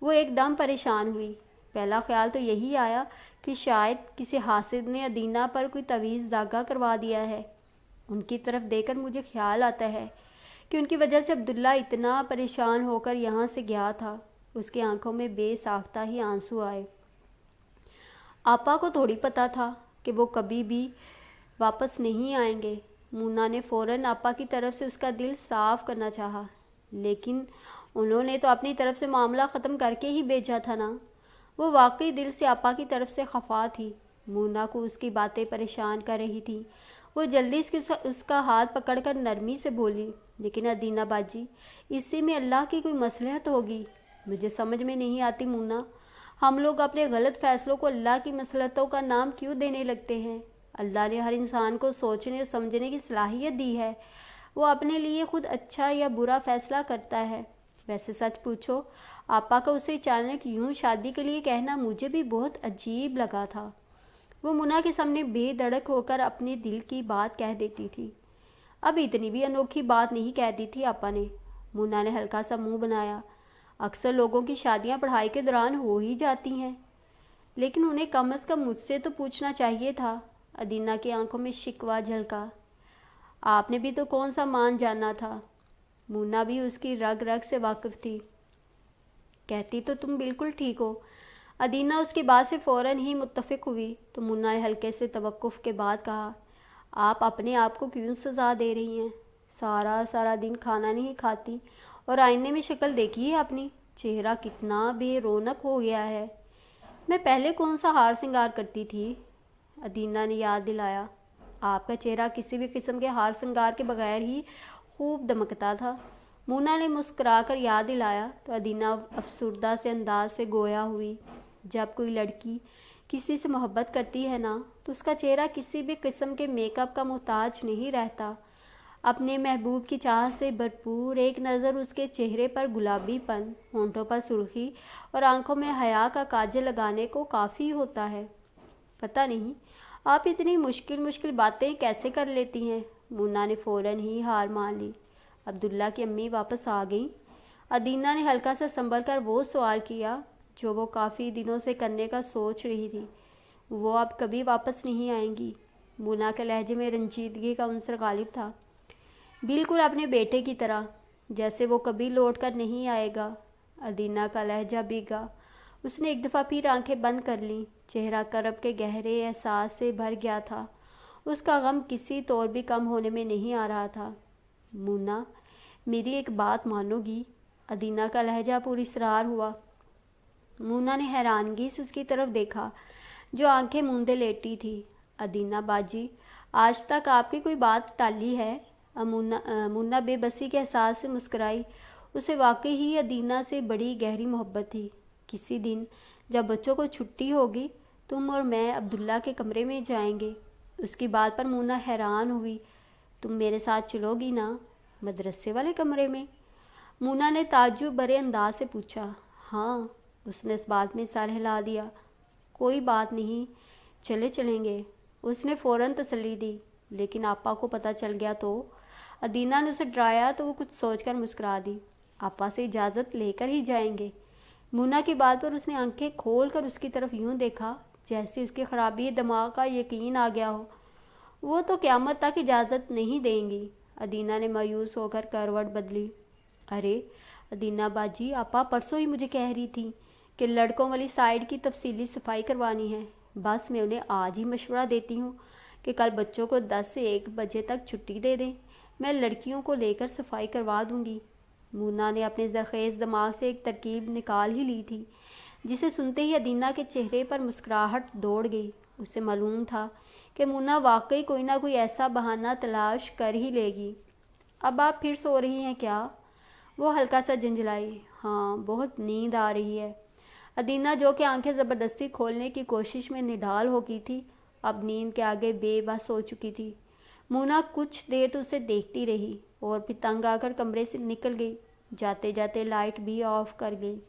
وہ ایک دم پریشان ہوئی۔ پہلا خیال تو یہی آیا کہ شاید کسی حاسد نے ادینہ پر کوئی تعویذ داغا کروا دیا ہے۔ ان کی طرف دیکھ کر مجھے خیال آتا ہے کہ ان کی وجہ سے عبداللہ اتنا پریشان ہو کر یہاں سے گیا تھا۔ اس کی آنکھوں میں بے ساختہ ہی آنسو آئے۔ آپا کو تھوڑی پتہ تھا کہ وہ کبھی بھی واپس نہیں آئیں گے۔ مونا نے فوراً آپا کی طرف سے اس کا دل صاف کرنا چاہا، لیکن انہوں نے تو اپنی طرف سے معاملہ ختم کر کے ہی بھیجا تھا نا۔ وہ واقعی دل سے آپا کی طرف سے خفا تھی۔ مونا کو اس کی باتیں پریشان کر رہی تھیں۔ وہ جلدی سے اس کا ہاتھ پکڑ کر نرمی سے بولی، لیکن ادینہ باجی، اسی میں اللہ کی کوئی مصلحت ہوگی؟ مجھے سمجھ میں نہیں آتی مونا، ہم لوگ اپنے غلط فیصلوں کو اللہ کی مصلحتوں کا نام کیوں دینے لگتے ہیں؟ اللہ نے ہر انسان کو سوچنے اور سمجھنے کی صلاحیت دی ہے۔ وہ اپنے لیے خود اچھا یا برا فیصلہ کرتا ہے۔ ویسے سچ پوچھو، آپا کا اسے اچانک یوں شادی کے لیے کہنا مجھے بھی بہت عجیب لگا تھا۔ وہ مونا کے سامنے بے دھڑک ہو کر اپنے دل کی بات کہہ دیتی تھی۔ اب اتنی بھی انوکھی بات نہیں کہہ دی تھی آپا نے۔ مونا نے ہلکا سا منہ بنایا۔ اکثر لوگوں کی شادیاں پڑھائی کے دوران ہو ہی جاتی ہیں، لیکن انہیں کم از کم مجھ سے تو پوچھنا چاہیے تھا۔ ادینہ کی آنکھوں میں شکوہ جھلکا۔ آپ نے بھی تو کون سا مان جانا تھا؟ مونا بھی اس کی رگ رگ سے واقف تھی۔ کہتی تو تم بالکل ٹھیک ہو۔ ادینہ اس کی بات سے فوراً ہی متفق ہوئی تو مونا نے ہلکے سے توقف کے بعد کہا، آپ اپنے آپ کو کیوں سزا دے رہی ہیں؟ سارا دن کھانا نہیں کھاتی اور آئینے میں شکل دیکھی ہے اپنی، چہرہ کتنا بے رونق ہو گیا ہے۔ میں پہلے کون سا ہار سنگار کرتی تھی؟ ادینہ نے یاد دلایا۔ آپ کا چہرہ کسی بھی قسم کے ہار سنگار کے بغیر ہی خوب دمکتا تھا۔ مونا نے مسکرا کر یاد دلایا تو ادینہ افسردہ سے انداز سے گویا ہوئی۔ جب کوئی لڑکی کسی سے محبت کرتی ہے نا تو اس کا چہرہ کسی بھی قسم کے میک اپ کا محتاج نہیں رہتا۔ اپنے محبوب کی چاہت سے بھرپور ایک نظر اس کے چہرے پر گلابی پن، ہونٹوں پر سرخی اور آنکھوں میں حیا کا کاجل لگانے کو کافی ہوتا ہے۔ پتہ نہیں آپ اتنی مشکل باتیں کیسے کر لیتی ہیں؟ مونا نے فوراً ہی ہار مان لی۔ عبداللہ کی امی واپس آ گئیں؟ ادینہ نے ہلکا سا سنبھل کر وہ سوال کیا جو وہ کافی دنوں سے کرنے کا سوچ رہی تھی۔ وہ اب کبھی واپس نہیں آئیں گی۔ مونا کے لہجے میں رنجیدگی کا عنصر غالب تھا۔ بالکل اپنے بیٹے کی طرح، جیسے وہ کبھی لوٹ کر نہیں آئے گا۔ ادینہ کا لہجہ بھیگا۔ اس نے ایک دفعہ پھر آنکھیں بند کر لیں۔ چہرہ کرب کے گہرے احساس سے بھر گیا تھا۔ اس کا غم کسی طور بھی کم ہونے میں نہیں آ رہا تھا۔ مونا، میری ایک بات مانو گی؟ ادینہ کا لہجہ پر اصرار ہوا۔ مونا نے حیرانگی سے اس کی طرف دیکھا جو آنکھیں موندے لیٹی تھی۔ ادینہ باجی، آج تک آپ کی کوئی بات ٹالی ہے؟ مونا بے بسی کے احساس سے مسکرائی۔ اسے واقعی ہی ادینہ سے بڑی گہری محبت تھی۔ کسی دن جب بچوں کو چھٹی ہوگی تم اور میں عبداللہ کے کمرے میں جائیں گے۔ اس کی بات پر مونا حیران ہوئی۔ تم میرے ساتھ چلو گی نا؟ مدرسے والے کمرے میں؟ مونا نے تعجب بھرے انداز سے پوچھا۔ ہاں، اس نے اس بات میں سر ہلا دیا۔ کوئی بات نہیں، چلیں گے، اس نے فوراً تسلی دی۔ لیکن آپا کو پتہ چل گیا تو؟ ادینہ نے اسے ڈرایا تو وہ کچھ سوچ کر مسکرا دی۔ آپا سے اجازت لے کر ہی جائیں گے۔ مونا کی بات پر اس نے آنکھیں کھول کر اس کی طرف یوں دیکھا جیسے اس کی خرابی دماغ کا یقین آ گیا ہو۔ وہ تو قیامت تک اجازت نہیں دیں گی۔ ادینہ نے مایوس ہو کر کروٹ بدلی۔ ارے ادینہ باجی، آپا پرسوں ہی مجھے کہہ رہی تھی کہ لڑکوں والی سائڈ کی تفصیلی صفائی کروانی ہے۔ بس میں انہیں آج ہی مشورہ دیتی ہوں کہ کل بچوں کو 10 سے 1 بجے تک چھٹی دے دیں، میں لڑکیوں کو لے کر صفائی کروا دوں گی۔ مونا نے اپنے زرخیز دماغ سے ایک ترکیب نکال ہی لی تھی، جسے سنتے ہی ادینہ کے چہرے پر مسکراہٹ دوڑ گئی۔ اسے معلوم تھا کہ مونا واقعی کوئی نہ کوئی ایسا بہانہ تلاش کر ہی لے گی۔ اب آپ پھر سو رہی ہیں کیا؟ وہ ہلکا سا جھنجھلائی۔ ہاں، بہت نیند آ رہی ہے۔ ادینہ جو کہ آنکھیں زبردستی کھولنے کی کوشش میں نڈال ہو گئی تھی، اب نیند کے آگے بے بس ہو چکی تھی۔ مونا کچھ دیر تو اسے دیکھتی رہی اور پھر تنگ آ کر کمرے سے نکل گئی، جاتے جاتے لائٹ بھی آف کر گئی۔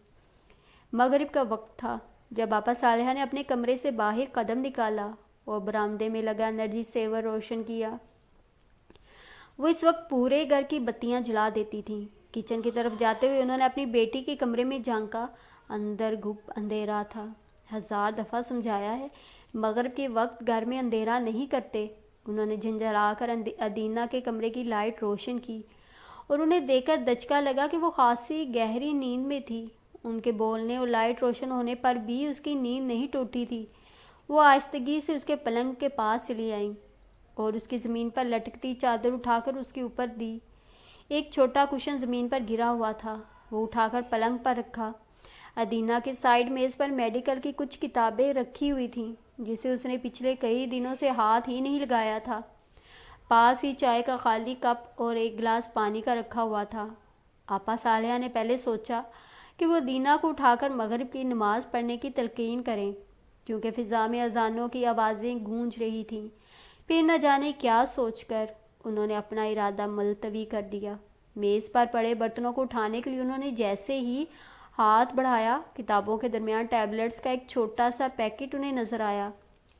مغرب کا وقت تھا جب آپا صالحہ نے اپنے کمرے سے باہر قدم نکالا اور برآمدے میں لگا انرجی سیور روشن کیا۔ وہ اس وقت پورے گھر کی بتیاں جلا دیتی تھیں۔ کچن کی طرف جاتے ہوئے انہوں نے اپنی بیٹی کے کمرے میں جھانکا، اندر گھپ اندھیرا تھا۔ 1000 دفعہ سمجھایا ہے، مغرب کے وقت گھر میں اندھیرا نہیں کرتے۔ انہوں نے جھنجھلا کر ادینہ کے کمرے کی لائٹ روشن کی اور انہیں دیکھ کر دھچکا لگا کہ وہ خاصی گہری نیند میں تھی۔ ان کے بولنے اور لائٹ روشن ہونے پر بھی اس کی نیند نہیں ٹوٹی تھی۔ وہ آہستگی سے اس کے پلنگ کے پاس چلی آئیں اور اس کی زمین پر لٹکتی چادر اٹھا کر اس کے اوپر دی۔ ایک چھوٹا کشن زمین پر گرا ہوا تھا، وہ اٹھا کر پلنگ پر رکھا۔ ادینہ کے سائیڈ میز پر میڈیکل کی کچھ کتابیں رکھی ہوئی تھیں جسے اس نے پچھلے کئی دنوں سے ہاتھ ہی نہیں لگایا تھا۔ پاس ہی چائے کا خالی کپ اور ایک گلاس پانی کا رکھا ہوا تھا۔ آپا صالحہ نے پہلے سوچا کہ وہ ادینہ کو اٹھا کر مغرب کی نماز پڑھنے کی تلقین کریں، کیونکہ فضا میں اذانوں کی آوازیں گونج رہی تھیں۔ پھر نہ جانے کیا سوچ کر انہوں نے اپنا ارادہ ملتوی کر دیا۔ میز پر پڑے برتنوں کو اٹھانے کے لیے انہوں نے جیسے ہی ہاتھ بڑھایا، کتابوں کے درمیان ٹیبلٹس کا ایک چھوٹا سا پیکٹ انہیں نظر آیا۔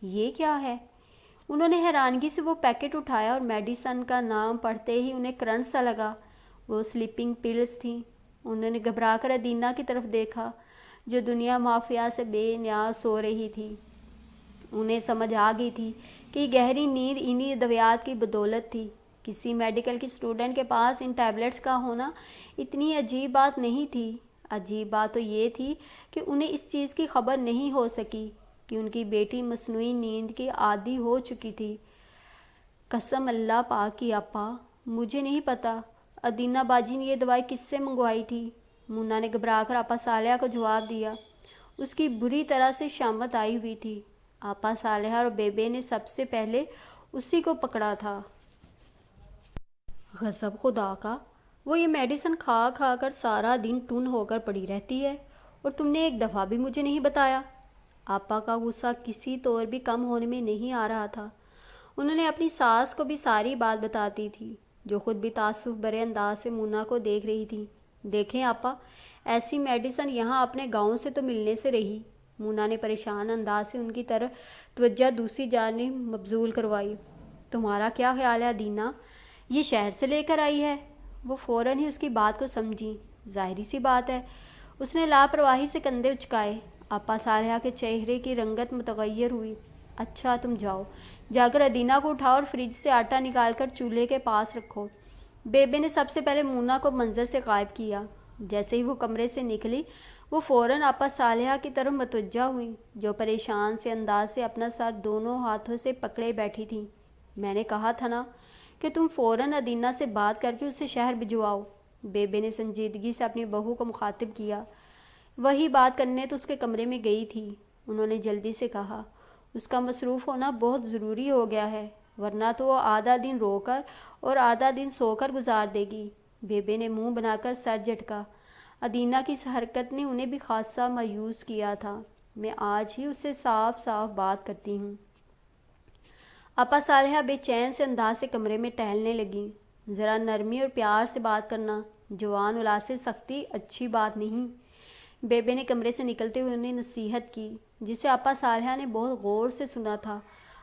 یہ کیا ہے؟ انہوں نے حیرانگی سے وہ پیکٹ اٹھایا اور میڈیسن کا نام پڑھتے ہی انہیں کرنٹ سا لگا۔ وہ سلیپنگ پلز تھیں۔ انہوں نے گھبرا کر ادینہ کی طرف دیکھا جو دنیا مافیا سے بے نیاز سو رہی تھی۔ انہیں سمجھ آ گئی تھی کہ گہری نیند انہی ادویات کی بدولت تھی۔ کسی میڈیکل کی اسٹوڈنٹ کے پاس ان ٹیبلٹس کا ہونا اتنی عجیب بات نہیں تھی۔ عجیب بات تو یہ تھی کہ انہیں اس چیز کی خبر نہیں ہو سکی کہ ان کی بیٹی مصنوعی نیند کی عادی ہو چکی تھی۔ قسم اللہ پاک کی آپا، مجھے نہیں پتا ادینہ باجی نے یہ دوائی کس سے منگوائی تھی۔ مونا نے گھبرا کر آپا صالحہ کو جواب دیا۔ اس کی بری طرح سے شامت آئی ہوئی تھی۔ آپا صالحہ اور بیبے نے سب سے پہلے اسی کو پکڑا تھا۔ غضب خدا کا، وہ یہ میڈیسن کھا کھا کر سارا دن ٹن ہو کر پڑی رہتی ہے اور تم نے ایک دفعہ بھی مجھے نہیں بتایا۔ آپا کا غصہ کسی طور بھی کم ہونے میں نہیں آ رہا تھا۔ انہوں نے اپنی ساس کو بھی ساری بات بتاتی تھی، جو خود بھی تعصب بھرے انداز سے مونا کو دیکھ رہی تھی۔ دیکھیں آپا، ایسی میڈیسن یہاں اپنے گاؤں سے تو ملنے سے رہی۔ مونا نے پریشان انداز سے ان کی طرف توجہ دوسری جانب مبذول کروائی۔ تمہارا کیا خیال ہے ادینہ، یہ شہر سے لے کر آئی ہے؟ وہ فوراً ہی اس کی بات کو سمجھی۔ ظاہری سی بات ہے۔ اس نے لاپرواہی سے کندھے اچکائے۔ آپا صالحہ کے چہرے کی رنگت متغیر ہوئی۔ اچھا تم جاؤ، جا کر ادینہ کو اٹھاؤ اور فریج سے آٹا نکال کر چولہے کے پاس رکھو۔ بیبے نے سب سے پہلے مونا کو منظر سے غائب کیا۔ جیسے ہی وہ کمرے سے نکلی، وہ فوراً آپا صالحہ کی طرف متوجہ ہوئی، جو پریشان سے انداز سے اپنا سر دونوں ہاتھوں سے پکڑے بیٹھی تھیں۔ میں نے کہا تھا نا کہ تم فوراً ادینہ سے بات کر کے اسے شہر بھجواؤ، بیبے نے سنجیدگی سے اپنی بہو کو مخاطب کیا۔ وہی بات کرنے تو اس کے کمرے میں گئی تھی، انہوں نے جلدی سے کہا۔ اس کا مصروف ہونا بہت ضروری ہو گیا ہے، ورنہ تو وہ آدھا دن رو کر اور آدھا دن سو کر گزار دے گی۔ بیبے نے منہ بنا کر سر جھٹکا۔ ادینہ کی اس حرکت نے انہیں بھی خاصا مایوس کیا تھا۔ میں آج ہی اس سے صاف صاف بات کرتی ہوں۔ آپا صالحہ بے چین سے انداز سے کمرے میں ٹہلنے لگیں۔ ذرا نرمی اور پیار سے بات کرنا، جوان اولاد سے سختی اچھی بات نہیں، بیبے نے کمرے سے نکلتے ہوئے انہیں نصیحت کی، جسے آپا صالحہ نے بہت غور سے سنا تھا۔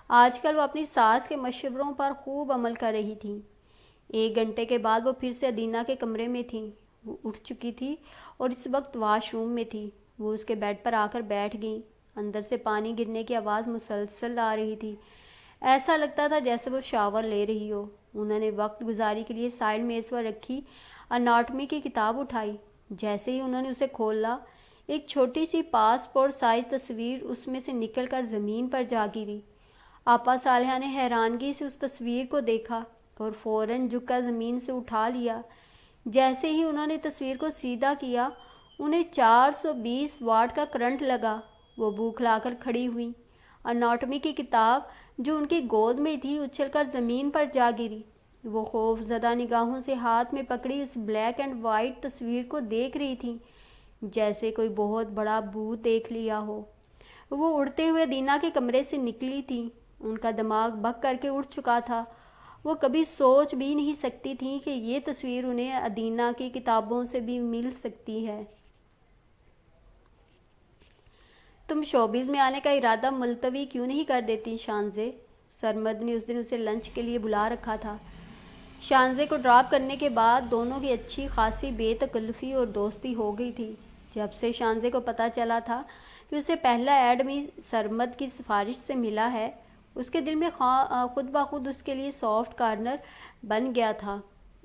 آج کل وہ اپنی ساس کے مشوروں پر خوب عمل کر رہی تھیں۔ 1 گھنٹے کے بعد وہ پھر سے ادینہ کے کمرے میں تھیں۔ وہ اٹھ چکی تھی اور اس وقت واش روم میں تھی۔ وہ اس کے بیڈ پر آ کر بیٹھ گئیں۔ اندر سے پانی گرنے کی آواز مسلسل آ رہی تھی۔ ایسا لگتا تھا جیسے وہ شاور لے رہی ہو۔ انہوں نے وقت گزاری کے لیے سائڈ میز پر رکھی اناٹمی کی کتاب اٹھائی۔ جیسے ہی انہوں نے اسے کھولا، ایک چھوٹی سی پاسپورٹ سائز تصویر اس میں سے نکل کر زمین پر جا گری۔ آپا صالحہ نے حیرانگی سے اس تصویر کو دیکھا اور فوراً جھک کر زمین سے اٹھا لیا۔ جیسے ہی انہوں نے تصویر کو سیدھا کیا، انہیں 420 واٹ کا کرنٹ لگا۔ وہ بو کھلا کر کھڑی ہوئیں۔ اناٹمی کی کتاب جو ان کی گود میں تھی اچھل کر زمین پر جا گری۔ وہ خوف زدہ نگاہوں سے ہاتھ میں پکڑی اس بلیک اینڈ وائٹ تصویر کو دیکھ رہی تھیں۔ جیسے کوئی بہت بڑا بھوت دیکھ لیا ہو۔ وہ اڑتے ہوئے ادینہ کے کمرے سے نکلی تھیں۔ ان کا دماغ بک کر کے اٹھ چکا تھا۔ وہ کبھی سوچ بھی نہیں سکتی تھیں کہ یہ تصویر انہیں ادینہ کی کتابوں سے بھی مل سکتی ہے۔ تم شوبز میں آنے کا ارادہ ملتوی کیوں نہیں کر دیتی شانزے؟ سرمد نے اس دن اسے لنچ کے لیے بلا رکھا تھا۔ شانزے کو ڈراپ کرنے کے بعد دونوں کی اچھی خاصی بے تکلفی اور دوستی ہو گئی تھی۔ جب سے شانزے کو پتہ چلا تھا کہ اسے پہلا ایڈمی سرمد کی سفارش سے ملا ہے، اس کے دل میں خود بخود اس کے لیے سافٹ کارنر بن گیا تھا۔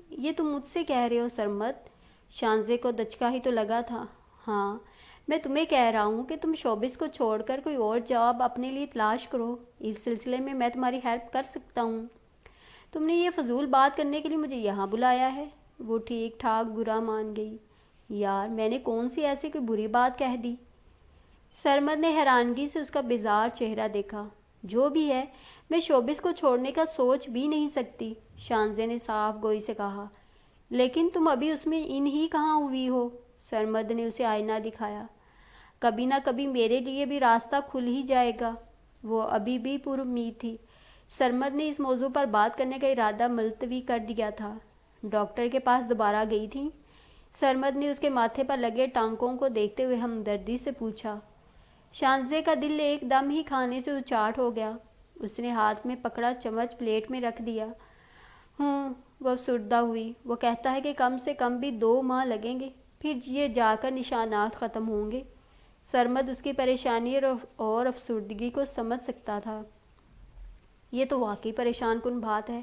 یہ تم مجھ سے کہہ رہے ہو سرمد؟ شانزے کو دچکا ہی تو لگا تھا۔ ہاں، میں تمہیں کہہ رہا ہوں کہ تم شوبز کو چھوڑ کر کوئی اور جاب اپنے لیے تلاش کرو۔ اس سلسلے میں تمہاری ہیلپ کر سکتا ہوں۔ تم نے یہ فضول بات کرنے کے لیے مجھے یہاں بلایا ہے؟ وہ ٹھیک ٹھاک برا مان گئی۔ یار، میں نے کون سی ایسی کوئی بری بات کہہ دی؟ سرمد نے حیرانگی سے اس کا بیزار چہرہ دیکھا۔ جو بھی ہے، میں شوبز کو چھوڑنے کا سوچ بھی نہیں سکتی، شانزے نے صاف گوئی سے کہا۔ لیکن تم ابھی اس میں ان ہی کہاں ہوئی ہو؟ سرمد نے اسے آئینہ دکھایا۔ کبھی نہ کبھی میرے لیے بھی راستہ کھل ہی جائے گا۔ وہ ابھی بھی پر امید تھی۔ سرمد نے اس موضوع پر بات کرنے کا ارادہ ملتوی کر دیا تھا۔ ڈاکٹر کے پاس دوبارہ گئی تھی؟ سرمد نے اس کے ماتھے پر لگے ٹانکوں کو دیکھتے ہوئے ہمدردی سے پوچھا۔ شانزے کا دل ایک دم ہی کھانے سے اچاٹ ہو گیا۔ اس نے ہاتھ میں پکڑا چمچ پلیٹ میں رکھ دیا۔ وہ افسردہ ہوئی۔ وہ کہتا ہے کہ کم سے کم بھی 2 ماہ لگیں گے، پھر یہ جا کر نشانات ختم ہوں گے۔ سرمد اس کی پریشانی اور افسردگی کو سمجھ سکتا تھا۔ یہ تو واقعی پریشان کن بات ہے۔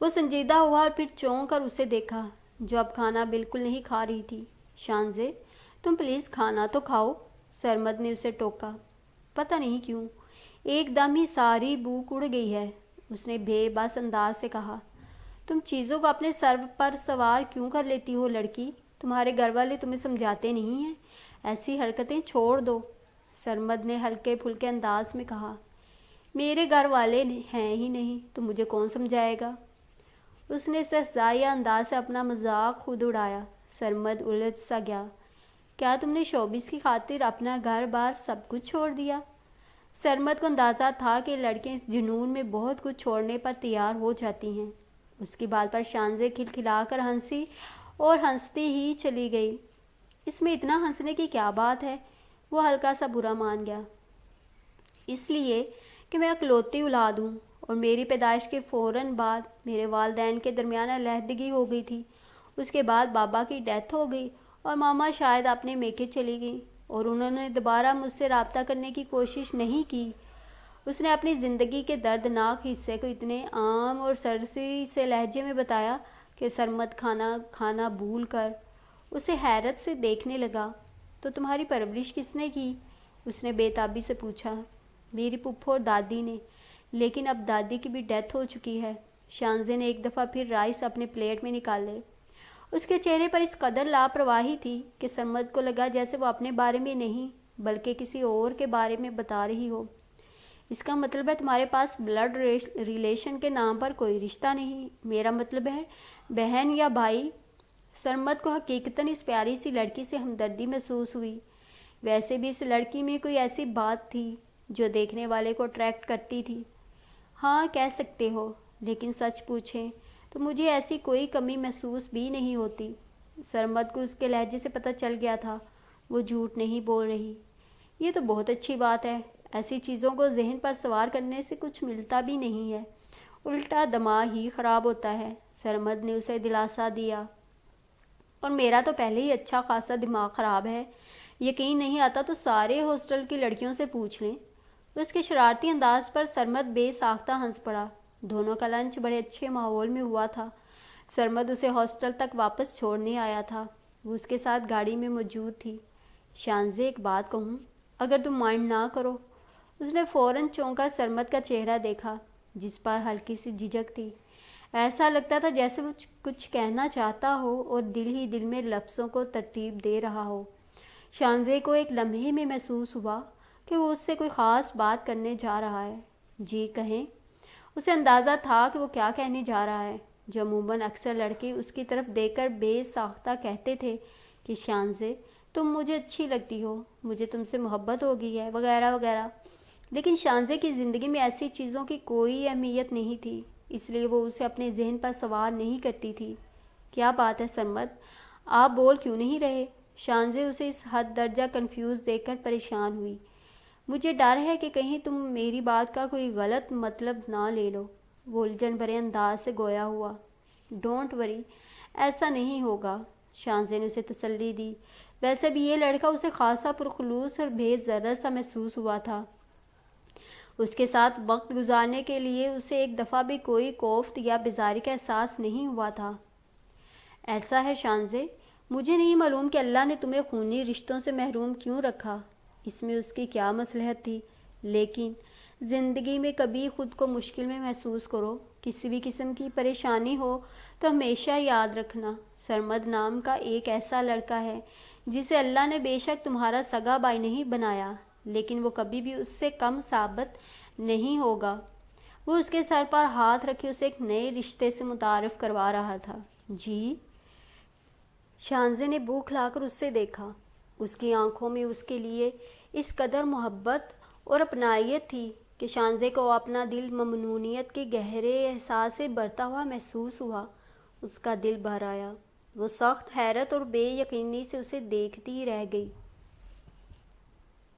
وہ سنجیدہ ہوا اور پھر چونک کر اسے دیکھا، جو اب کھانا بالکل نہیں کھا رہی تھی۔ شانزے، تم پلیز کھانا تو کھاؤ، سرمد نے اسے ٹوکا۔ پتہ نہیں کیوں ایک دم ہی ساری بھوک اڑ گئی ہے، اس نے بے بس انداز سے کہا۔ تم چیزوں کو اپنے سر پر سوار کیوں کر لیتی ہو لڑکی؟ تمہارے گھر والے تمہیں سمجھاتے نہیں ہیں؟ ایسی حرکتیں چھوڑ دو، سرمد نے ہلکے پھلکے انداز میں کہا۔ میرے گھر والے ہیں ہی نہیں تو مجھے کون سمجھائے گا؟ اس نے استہزائیہ انداز سے اپنا مذاق خود اڑایا۔ سرمد الجھ سا گیا۔ کیا تم نے شوبز کی خاطر اپنا گھر بار سب کچھ چھوڑ دیا؟ سرمد کو اندازہ تھا کہ لڑکیاں اس جنون میں بہت کچھ چھوڑنے پر تیار ہو جاتی ہیں۔ اس کی بات پر شانزے کھلکھلا کر ہنسی اور ہنستی ہی چلی گئی۔ اس میں اتنا ہنسنے کی کیا بات ہے؟ وہ ہلکا سا برا مان گیا۔ اس لیے کہ میں اکلوتی اولاد ہوں اور میری پیدائش کے فوراً بعد میرے والدین کے درمیان علیحدگی ہو گئی تھی۔ اس کے بعد بابا کی ڈیتھ ہو گئی اور ماما شاید اپنے میکے چلی گئیں اور انہوں نے دوبارہ مجھ سے رابطہ کرنے کی کوشش نہیں کی۔ اس نے اپنی زندگی کے دردناک حصے کو اتنے عام اور سرسری سے لہجے میں بتایا کہ سرمد کھانا بھول کر اسے حیرت سے دیکھنے لگا۔ تو تمہاری پرورش کس نے کی؟ اس نے بے تابی سے پوچھا۔ میری پھپھو اور دادی نے، لیکن اب دادی کی بھی ڈیتھ ہو چکی ہے۔ شانزے نے ایک دفعہ پھر رائس اپنے پلیٹ میں نکالے۔ اس کے چہرے پر اس قدر لاپرواہی تھی کہ سرمد کو لگا جیسے وہ اپنے بارے میں نہیں بلکہ کسی اور کے بارے میں بتا رہی ہو۔ اس کا مطلب ہے تمہارے پاس بلڈ ریلیشن کے نام پر کوئی رشتہ نہیں؟ میرا مطلب ہے بہن یا بھائی؟ سرمد کو حقیقتاً اس پیاری سی لڑکی سے ہمدردی محسوس ہوئی۔ ویسے بھی اس لڑکی میں کوئی ایسی بات تھی جو دیکھنے والے کو اٹریکٹ کرتی تھی۔ ہاں، کہہ سکتے ہو، لیکن سچ پوچھیں تو مجھے ایسی کوئی کمی محسوس بھی نہیں ہوتی۔ سرمد کو اس کے لہجے سے پتہ چل گیا تھا وہ جھوٹ نہیں بول رہی۔ یہ تو بہت اچھی بات ہے۔ ایسی چیزوں کو ذہن پر سوار کرنے سے کچھ ملتا بھی نہیں ہے، الٹا دماغ ہی خراب ہوتا ہے، سرمد نے اسے دلاسا دیا۔ اور میرا تو پہلے ہی اچھا خاصا دماغ خراب ہے، یقین نہیں آتا تو سارے ہاسٹل کی لڑکیوں سے پوچھ لیں۔ اس کے شرارتی انداز پر سرمد بے ساختہ ہنس پڑا۔ دونوں کا لنچ بڑے اچھے ماحول میں ہوا تھا۔ سرمد اسے ہاسٹل تک واپس چھوڑنے آیا تھا۔ وہ اس کے ساتھ گاڑی میں موجود تھی۔ شانزے، ایک بات کہوں اگر تم مائنڈ نہ کرو؟ اس نے فوراً چونک کر سرمد کا چہرہ دیکھا جس پر ہلکی سی جھجک تھی۔ ایسا لگتا تھا جیسے وہ کچھ کہنا چاہتا ہو اور دل ہی دل میں لفظوں کو ترتیب دے رہا ہو۔ شانزے کو ایک لمحے میں محسوس ہوا کہ وہ اس سے کوئی خاص بات کرنے جا رہا ہے۔ جی کہیں۔ اسے اندازہ تھا کہ وہ کیا کہنے جا رہا ہے، جو عموماً اکثر لڑکے اس کی طرف دیکھ کر بے ساختہ کہتے تھے کہ شانزے، تم مجھے اچھی لگتی ہو، مجھے تم سے محبت ہو گئی ہے، وغیرہ وغیرہ۔ لیکن شانزے کی زندگی میں ایسی چیزوں کی کوئی اہمیت نہیں تھی، اس لیے وہ اسے اپنے ذہن پر سوار نہیں کرتی تھی۔ کیا بات ہے سرمد، آپ بول کیوں نہیں رہے؟ شانزے اسے اس حد درجہ کنفیوز دیکھ کر پریشان ہوئی۔ مجھے ڈر ہے کہ کہیں تم میری بات کا کوئی غلط مطلب نہ لے لو، وہ الجھن بھرے انداز سے گویا ہوا۔ ڈونٹ وری، ایسا نہیں ہوگا، شانزے نے اسے تسلی دی۔ ویسے بھی یہ لڑکا اسے خاصا پرخلوص اور بے ضرر سا محسوس ہوا تھا۔ اس کے ساتھ وقت گزارنے کے لیے اسے ایک دفعہ بھی کوئی کوفت یا بیزاری کا احساس نہیں ہوا تھا۔ ایسا ہے شانزے، مجھے نہیں معلوم کہ اللہ نے تمہیں خونی رشتوں سے محروم کیوں رکھا، اس میں اس کی کیا مصلحت تھی، لیکن زندگی میں کبھی خود کو مشکل میں محسوس کرو، کسی بھی قسم کی پریشانی ہو تو ہمیشہ یاد رکھنا سرمد نام کا ایک ایسا لڑکا ہے جسے اللہ نے بے شک تمہارا سگا بھائی نہیں بنایا، لیکن وہ کبھی بھی اس سے کم ثابت نہیں ہوگا۔ وہ اس کے سر پر ہاتھ رکھے اسے ایک نئے رشتے سے متعارف کروا رہا تھا۔ جی؟ شانزے نے بھوک لا کر اس سے دیکھا۔ اس کی آنکھوں میں اس کے لیے اس قدر محبت اور اپنائیت تھی کہ شانزے کو اپنا دل ممنونیت کے گہرے احساس سے بھرتا ہوا محسوس ہوا۔ اس کا دل بھر آیا۔ وہ سخت حیرت اور بے یقینی سے اسے دیکھتی رہ گئی۔